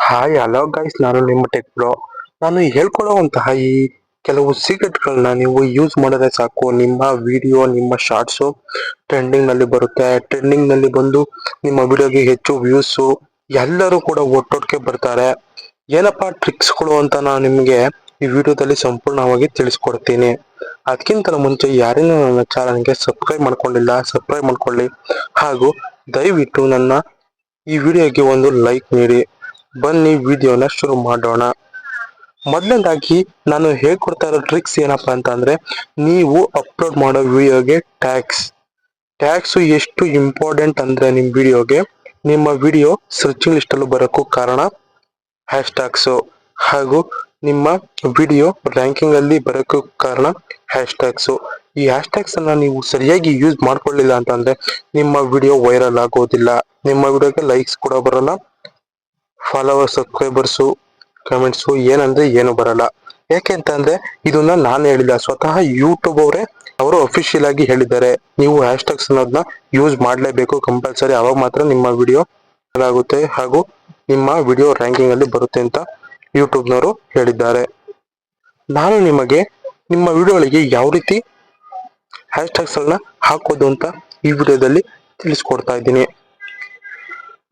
Hi hello guys, ನಾನು ನಿಮ್ಮ tech bro. ನಾನು ಹೇಳ್ಕೊಳ್ಳುವಂತಹ ಈ ಕೆಲವು ಸೀಕ್ರೆಟ್ಗಳನ್ನ ನೀವು ಯೂಸ್ ಮಾಡಿದ್ರೆ ಸಾಕು, ನಿಮ್ಮ ವಿಡಿಯೋ ನಿಮ್ಮ ಶಾರ್ಟ್ಸು ಟ್ರೆಂಡಿಂಗ್ ನಲ್ಲಿ ಬರುತ್ತೆ. ಟ್ರೆಂಡಿಂಗ್ ನಲ್ಲಿ ಬಂದು ನಿಮ್ಮ ವಿಡಿಯೋಗೆ ಹೆಚ್ಚು ವ್ಯೂಸು, ಎಲ್ಲರೂ ಕೂಡ ಒಟ್ಟೊಟ್ಟಿಗೆ ಬರ್ತಾರೆ. ಏನಪ್ಪಾ ಟ್ರಿಕ್ಸ್ಗಳು ಅಂತ ನಾನು ನಿಮಗೆ ಈ ವಿಡಿಯೋದಲ್ಲಿ ಸಂಪೂರ್ಣವಾಗಿ ತಿಳಿಸ್ಕೊಡ್ತೀನಿ. ಅದಕ್ಕಿಂತ ಮುಂಚೆ ಯಾರೇನೂ ನನ್ನ ಚಾನಲ್ಗೆ ಸಬ್ಸ್ಕ್ರೈಬ್ ಮಾಡ್ಕೊಂಡಿಲ್ಲ, ಸಬ್ಸ್ಕ್ರೈಬ್ ಮಾಡ್ಕೊಳ್ಳಿ. ಹಾಗೂ ದಯವಿಟ್ಟು ನನ್ನ ಈ ವಿಡಿಯೋಗೆ ಒಂದು ಲೈಕ್ ನೀಡಿ. ಬನ್ನಿ ವಿಡಿಯೋನ ಶುರು ಮಾಡೋಣ. ಮೊದಲನೇದಾಗಿ ನಾನು ಹೇಳ್ಕೊಡ್ತಾ ಇರೋ ಟ್ರಿಕ್ಸ್ ಏನಪ್ಪಾ ಅಂತ ಅಂದ್ರೆ, ನೀವು ಅಪ್ಲೋಡ್ ಮಾಡೋ ವಿಡಿಯೋಗೆ ಟ್ಯಾಗ್ಸ್ ಎಷ್ಟು ಇಂಪಾರ್ಟೆಂಟ್ ಅಂದ್ರೆ ನಿಮ್ ವಿಡಿಯೋಗೆ, ನಿಮ್ಮ ವಿಡಿಯೋ ಸರ್ಚಿಂಗ್ ಲಿಸ್ಟ್ ಅಲ್ಲೂ ಬರೋಕ್ಕೂ ಕಾರಣ ಹ್ಯಾಶ್ ಟ್ಯಾಗ್ಸ್. ಹಾಗೂ ನಿಮ್ಮ ವಿಡಿಯೋ ರ್ಯಾಂಕಿಂಗ್ ಅಲ್ಲಿ ಬರೋಕ್ಕೂ ಕಾರಣ ಹ್ಯಾಶ್ ಟ್ಯಾಗ್ಸ್. ಈ ಹ್ಯಾಶ್ ಟ್ಯಾಗ್ಸ್ ಅನ್ನ ನೀವು ಸರಿಯಾಗಿ ಯೂಸ್ ಮಾಡ್ಕೊಳ್ಳಿಲ್ಲ ಅಂತಂದ್ರೆ ನಿಮ್ಮ ವಿಡಿಯೋ ವೈರಲ್ ಆಗೋದಿಲ್ಲ, ನಿಮ್ಮ ವಿಡಿಯೋಗೆ ಲೈಕ್ಸ್ ಕೂಡ ಬರಲ್ಲ, ಫಾಲೋವರ್ಸ್ ಸಬ್ಸ್ಕ್ರೈಬರ್ಸು ಕಮೆಂಟ್ಸು ಏನಂದ್ರೆ ಏನು ಬರಲ್ಲ. ಯಾಕೆಂತಂದ್ರೆ ಇದನ್ನ ನಾನು ಹೇಳಿಲ್ಲ, ಸ್ವತಃ ಯೂಟ್ಯೂಬ್ ಅವರು ಅಫಿಷಿಯಲ್ ಆಗಿ ಹೇಳಿದ್ದಾರೆ. ನೀವು ಹ್ಯಾಶ್ ಟ್ಯಾಗ್ಸ್ ಅನ್ನೋದನ್ನ ಯೂಸ್ ಮಾಡಲೇಬೇಕು ಕಂಪಲ್ಸರಿ, ಅವಾಗ ಮಾತ್ರ ನಿಮ್ಮ ವಿಡಿಯೋ ಆಗುತ್ತೆ ಹಾಗೂ ನಿಮ್ಮ ವಿಡಿಯೋ ರ್ಯಾಂಕಿಂಗ್ ಅಲ್ಲಿ ಬರುತ್ತೆ ಅಂತ ಯೂಟ್ಯೂಬ್ನವರು ಹೇಳಿದ್ದಾರೆ. ನಾನು ನಿಮಗೆ ನಿಮ್ಮ ವಿಡಿಯೋಗಳಿಗೆ ಯಾವ ರೀತಿ ಹ್ಯಾಶ್ ಟ್ಯಾಗ್ಸ್ ಅನ್ನ ಹಾಕೋದು ಅಂತ ಈ ವಿಡಿಯೋದಲ್ಲಿ ತಿಳಿಸ್ಕೊಡ್ತಾ ಇದ್ದೀನಿ.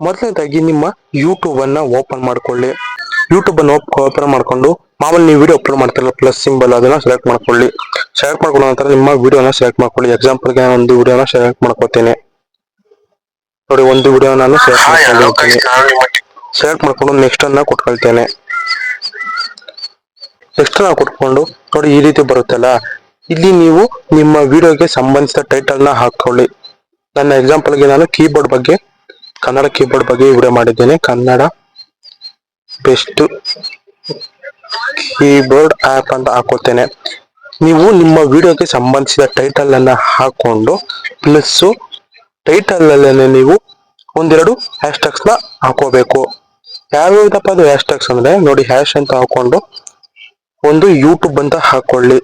ಮೊದಲನೇದಾಗಿ ನಿಮ್ಮ ಯೂಟ್ಯೂಬ್ ಅನ್ನ ಓಪನ್ ಮಾಡ್ಕೊಳ್ಳಿ. ಯೂಟ್ಯೂಬ್ ಅನ್ನು ಓಪನ್ ಮಾಡ್ಕೊಂಡು ಮಾಮೂಲಿ ನೀವು ವಿಡಿಯೋ ಅಪ್ಲೋಡ್ ಮಾಡ್ತಾರಲ್ಲ ಪ್ಲಸ್ ಸಿಂಬಲ್, ಅದನ್ನ ಸೆಲೆಕ್ಟ್ ಮಾಡ್ಕೊಳ್ಳಿ. ಸೆಲೆಕ್ಟ್ ಮಾಡ್ಕೊಂಡ ನಂತರ ನಿಮ್ಮ ವಿಡಿಯೋನ ಸೆಲೆಕ್ಟ್ ಮಾಡ್ಕೊಳ್ಳಿ. ಎಕ್ಸಾಂಪಲ್ಗೆ ನಾನು ಒಂದು ವಿಡಿಯೋನ ಸೆಲೆಕ್ಟ್ ಮಾಡ್ಕೋತೇನೆ. ನೋಡಿ, ಒಂದು ವಿಡಿಯೋ ನಾನು ಸೆಲೆಕ್ಟ್ ಮಾಡ್ಕೊಂಡು ನೆಕ್ಸ್ಟ್ ಅನ್ನ ಕೊಟ್ಕೊಳ್ತೇನೆ. ನೆಕ್ಸ್ಟ್ ನಾವು ಕೊಟ್ಕೊಂಡು ನೋಡಿ ಈ ರೀತಿ ಬರುತ್ತಲ್ಲ, ಇಲ್ಲಿ ನೀವು ನಿಮ್ಮ ವಿಡಿಯೋಗೆ ಸಂಬಂಧಿಸಿದ ಟೈಟಲ್ ನ ಹಾಕೊಳ್ಳಿ. ನನ್ನ ಎಕ್ಸಾಂಪಲ್ಗೆ ನಾನು ಕನ್ನಡ ಕೀಬೋರ್ಡ್ ಬಗ್ಗೆ ವಿಡಿಯೋ ಮಾಡಿದ್ದೇನೆ. ಕನ್ನಡ ಬೆಸ್ಟ್ ಕೀಬೋರ್ಡ್ ಆಪ್ ಅಂತ ಹಾಕೋತೇನೆ. ನೀವು ನಿಮ್ಮ ವಿಡಿಯೋಗೆ ಸಂಬಂಧಿಸಿದ ಟೈಟಲ್ ಅನ್ನ ಹಾಕೊಂಡು ಪ್ಲಸ್ ಟೈಟಲ್ ಅಲ್ಲೇ ನೀವು ಒಂದೆರಡು ಹ್ಯಾಶ್ ಟ್ಯಾಗ್ಸ್ ನ ಹಾಕೋಬೇಕು. ಯಾವ್ಯಾವ್ದಪ್ಪ ಅದು ಹ್ಯಾಶ್ ಟ್ಯಾಗ್ಸ್ ಅಂದ್ರೆ, ನೋಡಿ ಹ್ಯಾಶ್ ಅಂತ ಹಾಕೊಂಡು ಒಂದು ಯೂಟ್ಯೂಬ್ ಅಂತ ಹಾಕೊಳ್ಳಿ.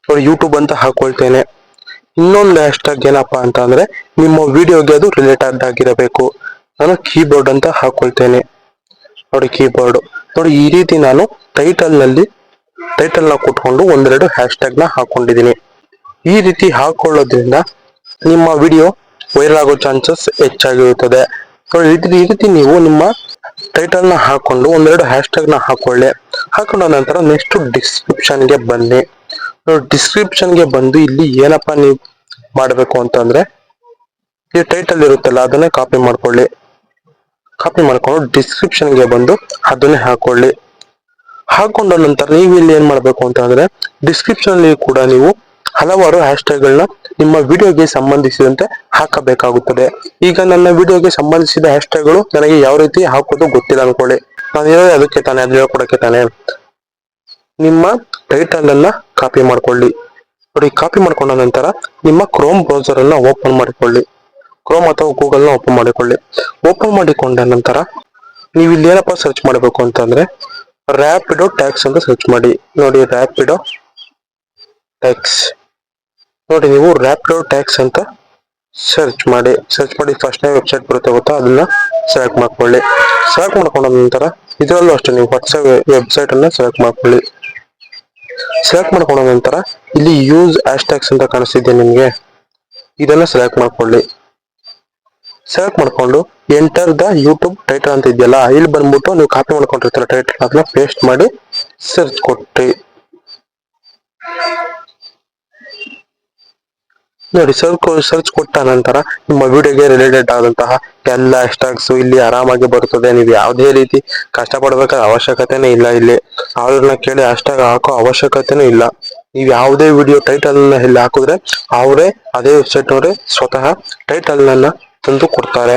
ನೋಡಿ ಯೂಟ್ಯೂಬ್ ಅಂತ ಹಾಕೊಳ್ತೇನೆ. ಇನ್ನೊಂದು ಹ್ಯಾಶ್ ಟ್ಯಾಗ್ ಏನಪ್ಪಾ ಅಂತ ಅಂದ್ರೆ, ನಿಮ್ಮ ವಿಡಿಯೋಗೆ ಅದು ರಿಲೇಟೆಡ್ ಆಗಿರಬೇಕು. ನಾನು ಕೀಬೋರ್ಡ್ ಅಂತ ಹಾಕೊಳ್ತೇನೆ. ನೋಡಿ ಕೀಬೋರ್ಡ್. ನೋಡಿ ಈ ರೀತಿ ನಾನು ಟೈಟಲ್ ನ ಕೊಟ್ಕೊಂಡು ಒಂದೆರಡು ಹ್ಯಾಶ್ ಟ್ಯಾಗ್ ನ ಹಾಕೊಂಡಿದ್ದೀನಿ. ಈ ರೀತಿ ಹಾಕೊಳ್ಳೋದ್ರಿಂದ ನಿಮ್ಮ ವಿಡಿಯೋ ವೈರಲ್ ಆಗೋ ಚಾನ್ಸಸ್ ಹೆಚ್ಚಾಗಿರುತ್ತದೆ. ಈ ರೀತಿ ನೀವು ನಿಮ್ಮ ಟೈಟಲ್ ನ ಹಾಕೊಂಡು ಒಂದೆರಡು ಹ್ಯಾಶ್ ಟ್ಯಾಗ್ ನ ಹಾಕೊಂಡ ನಂತರ ನೆಕ್ಸ್ಟ್ ಡಿಸ್ಕ್ರಿಪ್ಷನ್ ಗೆ ಬನ್ನಿ. ಡಿಸ್ಕ್ರಿಪ್ಷನ್ ಗೆ ಬಂದು ಇಲ್ಲಿ ಏನಪ್ಪಾ ನೀವು ಮಾಡಬೇಕು ಅಂತಂದ್ರೆ, ಈ ಟೈಟಲ್ ಇರುತ್ತಲ್ಲ ಅದನ್ನೇ ಕಾಪಿ ಮಾಡ್ಕೊಳ್ಳಿ. ಕಾಪಿ ಮಾಡ್ಕೊಂಡು ಡಿಸ್ಕ್ರಿಪ್ಷನ್ ಗೆ ಬಂದು ಅದನ್ನೇ ಹಾಕೊಳ್ಳಿ. ಹಾಕೊಂಡ ನಂತರ ನೀವು ಇಲ್ಲಿ ಏನ್ ಮಾಡ್ಬೇಕು ಅಂತ ಅಂದ್ರೆ, ಡಿಸ್ಕ್ರಿಪ್ಷನ್ ಅಲ್ಲಿ ಕೂಡ ನೀವು ಹಲವಾರು ಹ್ಯಾಶ್ ಟ್ಯಾಗ್ ಗಳನ್ನ ನಿಮ್ಮ ವಿಡಿಯೋಗೆ ಸಂಬಂಧಿಸಿದಂತೆ ಹಾಕಬೇಕಾಗುತ್ತದೆ. ಈಗ ನನ್ನ ವಿಡಿಯೋಗೆ ಸಂಬಂಧಿಸಿದ ಹ್ಯಾಶ್ ಟ್ಯಾಗ್ ಗಳು ನನಗೆ ಯಾವ ರೀತಿ ಹಾಕೋದು ಗೊತ್ತಿಲ್ಲ ಅನ್ಕೊಳ್ಳಿ. ನಾನು ಹೇಳೋದು ಅದಕ್ಕೆ ತಾನೇ, ಅದು ಹೇಳ್ಕೊಡಕ್ಕೆ ತಾನೇ. ನಿಮ್ಮ ಟೈಟಲ್ ಅನ್ನ ಕಾಪಿ ಮಾಡ್ಕೊಳ್ಳಿ. ನೋಡಿ ಕಾಪಿ ಮಾಡ್ಕೊಂಡ ನಂತರ ನಿಮ್ಮ ಕ್ರೋಮ್ ಬ್ರೌಸರ್ ಅನ್ನ ಓಪನ್ ಮಾಡಿಕೊಳ್ಳಿ. ಕ್ರೋಮ್ ಅಥವಾ ಗೂಗಲ್ ನ ಓಪನ್ ಮಾಡಿಕೊಳ್ಳಿ. ಓಪನ್ ಮಾಡಿಕೊಂಡ ನಂತರ ನೀವು ಇಲ್ಲಿ ಏನಪ್ಪಾ ಸರ್ಚ್ ಮಾಡಬೇಕು ಅಂತಂದ್ರೆ, ರ್ಯಾಪಿಡೋ ಟ್ಯಾಕ್ಸ್ ಅಂತ ಸರ್ಚ್ ಮಾಡಿ. ನೋಡಿ ರ್ಯಾಪಿಡೋ ಟ್ಯಾಕ್ಸ್. ನೋಡಿ ನೀವು ರ್ಯಾಪಿಡೋ ಟ್ಯಾಕ್ಸ್ ಅಂತ ಸರ್ಚ್ ಮಾಡಿ ಫಸ್ಟ್ ವೆಬ್ಸೈಟ್ ಬರುತ್ತೆ ಗೊತ್ತಾ, ಅದನ್ನ ಸೆಲೆಕ್ಟ್ ಮಾಡ್ಕೊಳ್ಳಿ. ಸೆಲೆಕ್ಟ್ ಮಾಡ್ಕೊಂಡ ನಂತರ ಇದರಲ್ಲೂ ಅಷ್ಟೇ ನೀವು ವಾಟ್ಸ್ಆಪ್ ವೆಬ್ಸೈಟ್ ಅನ್ನ ಸೆಲೆಕ್ಟ್ ಮಾಡ್ಕೊಳ್ಳಿ. ಸೆಲೆಕ್ಟ್ ಮಾಡ್ಕೊಂಡ ನಂತರ ಇಲ್ಲಿ ಯೂಸ್ ಹ್ಯಾಶ್ ಟ್ಯಾಗ್ಸ್ ಅಂತ ಕಾಣಿಸ್ತಿದೆ ನಿಮ್ಗೆ, ಇದನ್ನ ಸೆಲೆಕ್ಟ್ ಮಾಡ್ಕೊಳ್ಳಿ. ಸೆಲೆಕ್ಟ್ ಮಾಡ್ಕೊಂಡು ಎಂಟರ್ ದ ಯೂಟ್ಯೂಬ್ ಟೈಟಲ್ ಅಂತ ಇದೆಯಲ್ಲ, ಇಲ್ಲಿ ಬಂದ್ಬಿಟ್ಟು ನೀವು ಕಾಪಿ ಮಾಡ್ಕೊಂಡಿರ್ತೀರ ಟೈಟಲ್, ಅದನ್ನ ಪೇಸ್ಟ್ ಮಾಡಿ ಸರ್ಚ್ ಕೊಟ್ಟಿ. ನೋಡಿ ಸರ್ಚ್ ಕೊಟ್ಟ ನಂತರ ನಿಮ್ಮ ವಿಡಿಯೋಗೆ ರಿಲೇಟೆಡ್ ಆದಂತಹ ಎಲ್ಲ ಹ್ಯಾಶ್ ಟ್ಯಾಗ್ಸ್ ಇಲ್ಲಿ ಆರಾಮಾಗಿ ಬರುತ್ತದೆ. ನೀವು ಯಾವುದೇ ರೀತಿ ಕಷ್ಟಪಡಬೇಕಾದ ಅವಶ್ಯಕತೆನೇ ಇಲ್ಲ. ಇಲ್ಲಿ ಅವ್ರನ್ನ ಕೇಳಿ ಹ್ಯಾಶ್ ಟ್ಯಾಗ್ ಹಾಕೋ ಅವಶ್ಯಕತೆನೂ ಇಲ್ಲ. ನೀವು ಯಾವುದೇ ವಿಡಿಯೋ ಟೈಟಲ್ ನ ಇಲ್ಲಿ ಹಾಕಿದ್ರೆ ಅವರೇ ಅದೇ ವೆಬ್ಸೈಟ್ ಅವರೇ ಸ್ವತಃ ಟೈಟಲ್ ಅನ್ನ ತಂದು ಕೊಡ್ತಾರೆ.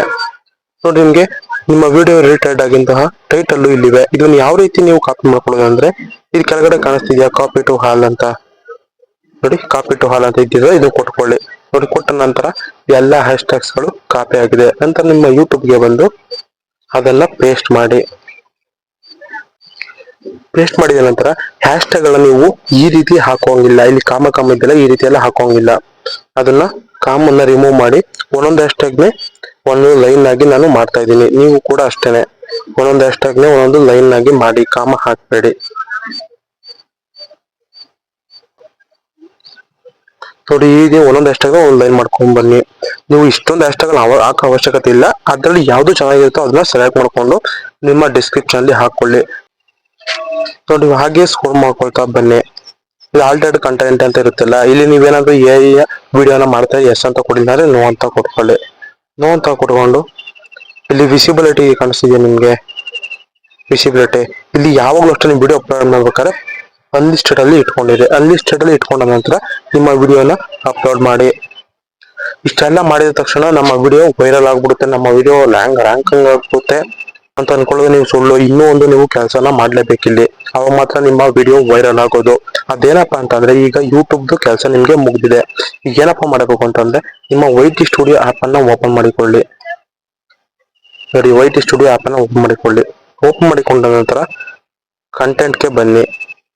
ನೋಡಿ ನಿಮ್ಗೆ ನಿಮ್ಮ ವಿಡಿಯೋ ರಿಲೇಟೆಡ್ ಆಗಿಂತಹ ಟೈಟಲ್ ಇಲ್ಲಿವೆ. ಇದನ್ನ ಯಾವ ರೀತಿ ನೀವು ಕಾಪಿ ಮಾಡ್ಕೊಳ್ಳೋದು ಅಂದ್ರೆ, ಇದು ಕೆಳಗಡೆ ಕಾಣಿಸ್ತಿದ್ಯಾ ಕಾಪಿ ಟು ಹಾಲ್ ಅಂತ, ನೋಡಿ ಕಾಪಿ ಟು ಹಾಲ್ ಅಂತ ಇದ್ದಿದ್ರೆ ಇದು ಕೊಟ್ಕೊಳ್ಳಿ. ನೋಡಿ ಕೊಟ್ಟ ನಂತರ ಎಲ್ಲ ಹ್ಯಾಶ್ ಟ್ಯಾಗ್ಸ್ ಗಳು ಕಾಪಿ ಆಗಿದೆ. ನಂತರ ನಿಮ್ಮ ಯೂಟ್ಯೂಬ್ ಗೆ ಬಂದು ಅದನ್ನ ಪೇಸ್ಟ್ ಮಾಡಿ. ಪೇಸ್ಟ್ ಮಾಡಿದ ನಂತರ ಹ್ಯಾಶ್ ಟ್ಯಾಗ್ ಗಳನ್ನ ನೀವು ಈ ರೀತಿ ಹಾಕೋಂಗಿಲ್ಲ. ಇಲ್ಲಿ ಕಾಮ ಇದ್ದಲ್ಲ, ಈ ರೀತಿ ಎಲ್ಲ ಹಾಕೋಂಗಿಲ್ಲ. ಅದನ್ನ ಕಾಮನ್ನ ರಿಮೂವ್ ಮಾಡಿ ಒಂದೊಂದು ಹ್ಯಾಶ್ ಟ್ಯಾಗ್ ಒಂದು ಲೈನ್ ಆಗಿ ನಾನು ಮಾಡ್ತಾ ಇದ್ದೀನಿ. ನೀವು ಕೂಡ ಅಷ್ಟೇನೆ ಒಂದೊಂದು ಹ್ಯಾಶ್ಟ್ಯಾಗ್ನೇ ಒಂದೊಂದು ಲೈನ್ ಆಗಿ ಮಾಡಿ, ಕಾಮ ಹಾಕ್ಬೇಡಿ. ನೋಡಿ ಹೀಗೆ ಒಂದೊಂದು ಹ್ಯಾಶ್ಟ್ಯಾಗ್ ಒಂದು ಲೈನ್ ಮಾಡ್ಕೊಂಡ್ ಬನ್ನಿ. ನೀವು ಇಷ್ಟೊಂದು ಹ್ಯಾಶ್ಟ್ಯಾಗ್ ಹಾಕೋ ಅವಶ್ಯಕತೆ ಇಲ್ಲ. ಅದ್ರಲ್ಲಿ ಯಾವ್ದು ಚೆನ್ನಾಗಿರುತ್ತೋ ಅದನ್ನ ಸೆಲೆಕ್ಟ್ ಮಾಡ್ಕೊಂಡು ನಿಮ್ಮ ಡಿಸ್ಕ್ರಿಪ್ಷನ್ ಅಲ್ಲಿ ಹಾಕೊಳ್ಳಿ. ನೋಡಿ ಹಾಗೆ ಸ್ಕ್ರೋಲ್ ಮಾಡ್ಕೊಳ್ತಾ ಬನ್ನಿ. ಇಲ್ಲಿ ಆಲ್ಟರ್ಡ್ ಕಂಟೆಂಟ್ ಅಂತ ಇರುತ್ತಲ್ಲ, ಇಲ್ಲಿ ನೀವೇನಾದ್ರೂ AI ವಿಡಿಯೋನ ಮಾಡ್ತಾ ಎಸ್ ಅಂತ ಕೊಟ್ಟಿದ್ದಾರೆ, ನೋ ಅಂತ ಕೊಟ್ಕೊಳ್ಳಿ. ನೋ ಅಂತ ಕೊಟ್ಕೊಂಡು ಇಲ್ಲಿ ವಿಸಿಬಿಲಿಟಿ ಕಾಣಿಸ್ತಿದೆ ನಿಮ್ಗೆ. ವಿಸಿಬಿಲಿಟಿ ಇಲ್ಲಿ ಯಾವಾಗಲೂ ಅಷ್ಟೇ ನೀವು ವಿಡಿಯೋ ಅಪ್ಲೋಡ್ ಮಾಡ್ಬೇಕಾದ್ರೆ ಅನ್ಲಿಸ್ಟೆಡ್ ಅಲ್ಲಿ ಇಟ್ಕೊಂಡಿದೆ. ಅನ್ಲಿಸ್ಟೆಡ್ ಅಲ್ಲಿ ಇಟ್ಕೊಂಡ ನಂತರ ನಿಮ್ಮ ವಿಡಿಯೋನ ಅಪ್ಲೋಡ್ ಮಾಡಿ. ಇಷ್ಟೆಲ್ಲ ಮಾಡಿದ ತಕ್ಷಣ ನಮ್ಮ ವಿಡಿಯೋ ವೈರಲ್ ಆಗ್ಬಿಡುತ್ತೆ, ನಮ್ಮ ವಿಡಿಯೋ ರ್ಯಾಂಕಿಂಗ್ ಆಗುತ್ತೆ ಅಂತ ಅನ್ಕೊಳ್ಳೋದು ನೀವು ಸುಳ್ಳು. ಇನ್ನೂ ಒಂದು ನೀವು ಕೆಲಸನ ಮಾಡ್ಲೇಬೇಕಿಲ್ಲಿ, ಅವಾಗ ಮಾತ್ರ ನಿಮ್ಮ ವಿಡಿಯೋ ವೈರಲ್ ಆಗೋದು. ಅದೇನಪ್ಪಾ ಅಂತಂದ್ರೆ ಈಗ ಯೂಟ್ಯೂಬ್ದು ಕೆಲಸ ನಿಮ್ಗೆ ಮುಗ್ದಿದೆ. ಈಗ ಏನಪ್ಪಾ ಮಾಡಬೇಕು ಅಂತಂದ್ರೆ ನಿಮ್ಮ ವೈಟಿ ಸ್ಟುಡಿಯೋ ಆಪ್ ಅನ್ನ ಓಪನ್ ಮಾಡಿಕೊಳ್ಳಿ. ನೋಡಿ ವೈಟಿ ಸ್ಟುಡಿಯೋ ಆಪ್ ಅನ್ನ ಓಪನ್ ಮಾಡಿಕೊಳ್ಳಿ. ಓಪನ್ ಮಾಡಿಕೊಂಡ ನಂತರ ಕಂಟೆಂಟ್ಗೆ ಬನ್ನಿ.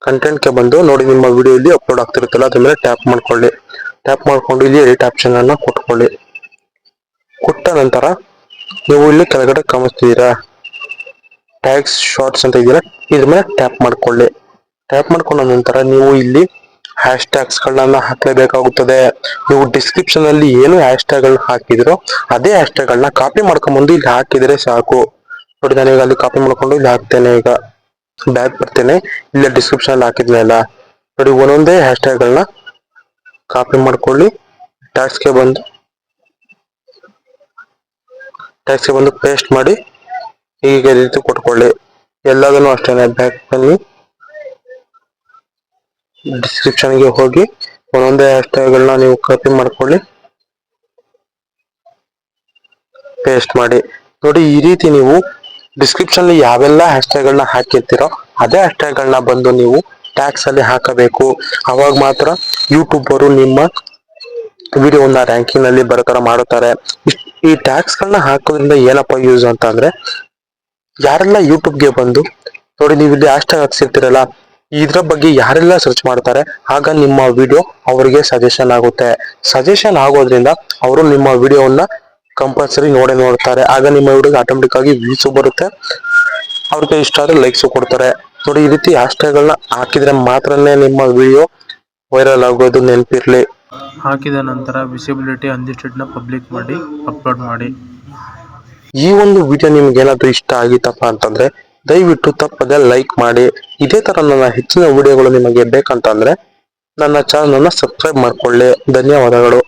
ಕಂಟೆಂಟ್ಗೆ ಬಂದು ನೋಡಿ ನಿಮ್ಮ ವಿಡಿಯೋ ಇಲ್ಲಿ ಅಪ್ಲೋಡ್ ಆಗ್ತಿರುತ್ತಲ್ಲ, ಅದ್ರ ಮೇಲೆ ಟ್ಯಾಪ್ ಮಾಡ್ಕೊಳ್ಳಿ. ಟ್ಯಾಪ್ ಮಾಡ್ಕೊಂಡು ಇಲ್ಲಿ ಎಡಿಟ್ ಆಪ್ಷನ್ ಅನ್ನ ಕೊಟ್ಕೊಳ್ಳಿ. ಕೊಟ್ಟ ನಂತರ ನೀವು ಇಲ್ಲಿ ಕೆಳಗಡೆ ಗಮನಿಸ್ತಿದ್ದೀರಾ ಟ್ಯಾಗ್ಸ್ ಶಾರ್ಟ್ಸ್ ಅಂತ ಇದೆಯಲ್ಲ, ಇದ್ರ ಮೇಲೆ ಟ್ಯಾಪ್ ಮಾಡ್ಕೊಳ್ಳಿ. ಟ್ಯಾಪ್ ಮಾಡ್ಕೊಂಡ ನಂತರ ನೀವು ಇಲ್ಲಿ ಹ್ಯಾಶ್ಟ್ಯಾಗ್ಸ್ ಗಳನ್ನ ಹಾಕಲೇಬೇಕಾಗುತ್ತದೆ. ನೀವು ಡಿಸ್ಕ್ರಿಪ್ಷನ್ ಅಲ್ಲಿ ಏನು ಹ್ಯಾಶ್ಟ್ಯಾಗ್ ಗಳನ್ನ ಹಾಕಿದಿರೋ ಅದೇ ಹ್ಯಾಶ್ಟ್ಯಾಗ್ ಗಳನ್ನ ಕಾಪಿ ಮಾಡ್ಕೊಂಡ್ಬಂದು ಇಲ್ಲಿ ಹಾಕಿದ್ರೆ ಸಾಕು. ನೋಡಿ ನಾನೀಗ ಅಲ್ಲಿ ಕಾಪಿ ಮಾಡ್ಕೊಂಡು ಇಲ್ಲಿ ಹಾಕ್ತೇನೆ. ಈಗ ಬ್ಯಾಕ್ ಬರ್ತೇನೆ, ಇಲ್ಲಿ ಡಿಸ್ಕ್ರಿಪ್ಷನ್ ಅಲ್ಲಿ ಹಾಕಿದ್ನಲ್ಲ, ನೋಡಿ ಒಂದೊಂದೇ ಹ್ಯಾಶ್ಟ್ಯಾಗ್ ಗಳನ್ನ ಕಾಪಿ ಮಾಡ್ಕೊಳ್ಳಿ. ಟ್ಯಾಗ್ಸ್ಗೆ ಬಂದು ಪೇಸ್ಟ್ ಮಾಡಿ ಈಗ ಈ ರೀತಿ ಕೊಟ್ಕೊಳ್ಳಿ. ಎಲ್ಲದನ್ನು ಅಷ್ಟೇನೆ ಬ್ಯಾಕ್ ಬನ್ನಿ, ಡಿಸ್ಕ್ರಿಪ್ಷನ್ಗೆ ಹೋಗಿ ಒಂದೊಂದೇ ಹ್ಯಾಶ್ಟ್ಯಾಗ್ ಗಳನ್ನ ನೀವು ಕಾಪಿ ಮಾಡ್ಕೊಳ್ಳಿ, ಪೇಸ್ಟ್ ಮಾಡಿ. ನೋಡಿ ಈ ರೀತಿ ನೀವು ಡಿಸ್ಕ್ರಿಪ್ಷನ್ ಅಲ್ಲಿ ಯಾವೆಲ್ಲ ಹ್ಯಾಶ್ಟ್ಯಾಗ್ ಗಳನ್ನ ಹಾಕಿರ್ತೀರೋ ಅದೇ ಹ್ಯಾಶ್ಟ್ಯಾಗ್ ಗಳನ್ನ ಬಂದು ನೀವು ಟ್ಯಾಗ್ಸ್ ಅಲ್ಲಿ ಹಾಕಬೇಕು. ಅವಾಗ ಮಾತ್ರ ಯೂಟ್ಯೂಬ್ ಅವರು ನಿಮ್ಮ ವಿಡಿಯೋನ ರ್ಯಾಂಕಿಂಗ್ ನಲ್ಲಿ ಬರೋ ತರ ಮಾಡುತ್ತಾರೆ. ಈ ಟ್ಯಾಗ್ಸ್ ಗಳನ್ನ ಹಾಕೋದ್ರಿಂದ ಏನಪ್ಪಾ ಯೂಸ್ ಅಂತ ಅಂದ್ರೆ, ಯಾರೆಲ್ಲ ಯೂಟ್ಯೂಬ್ಗೆ ಬಂದು ನೋಡಿ ನೀವು ಇಲ್ಲಿ ಹ್ಯಾಶ್ಟ್ಯಾಗ್ ಹಾಕ್ಸಿರ್ತೀರಲ್ಲ, ಇದ್ರ ಬಗ್ಗೆ ಯಾರೆಲ್ಲ ಸರ್ಚ್ ಮಾಡ್ತಾರೆ ಆಗ ನಿಮ್ಮ ವಿಡಿಯೋ ಅವರಿಗೆ ಸಜೆಷನ್ ಆಗುತ್ತೆ. ಸಜೆಷನ್ ಆಗೋದ್ರಿಂದ ಅವರು ನಿಮ್ಮ ವಿಡಿಯೋವನ್ನ ಕಂಪಲ್ಸರಿ ನೋಡ್ತಾರೆ. ಆಗ ನಿಮ್ಮ ವಿಡಿಯೋಗೆ ಆಟೋಮೆಟಿಕ್ ಆಗಿ ವ್ಯೂಸ್ ಬರುತ್ತೆ, ಅವ್ರಿಗೆ ಇಷ್ಟ ಆದ್ರೆ ಲೈಕ್ಸ್ ಕೊಡ್ತಾರೆ. ನೋಡಿ ಈ ರೀತಿ ಹ್ಯಾಶ್ಟ್ಯಾಗ್ ಗಳನ್ನ ಹಾಕಿದ್ರೆ ಮಾತ್ರನೇ ನಿಮ್ಮ ವಿಡಿಯೋ ವೈರಲ್ ಆಗೋದು, ನೆನಪಿರ್ಲಿ. ಹಾಕಿದ ನಂತರ ವಿಸಿಬಿಲಿಟಿ ಅನ್ಲಿಸ್ಟೆಡ್ ನ ಪಬ್ಲಿಕ್ ಮಾಡಿ ಅಪ್ಲೋಡ್ ಮಾಡಿ. ಈ ಒಂದು ವಿಡಿಯೋ ನಿಮ್ಗೆ ಏನಾದ್ರೂ ಇಷ್ಟ ಆಗಿತ್ತಪ್ಪ ಅಂತಂದ್ರೆ ದಯವಿಟ್ಟು ತಪ್ಪದೆ ಲೈಕ್ ಮಾಡಿ. ಇದೇ ತರ ನನ್ನ ಹೆಚ್ಚಿನ ವಿಡಿಯೋಗಳು ನಿಮಗೆ ಬೇಕಂತಂದ್ರೆ ನನ್ನ ಚಾನಲ್ ಅನ್ನ ಸಬ್ಸ್ಕ್ರೈಬ್ ಮಾಡ್ಕೊಳ್ಳಿ. ಧನ್ಯವಾದಗಳು.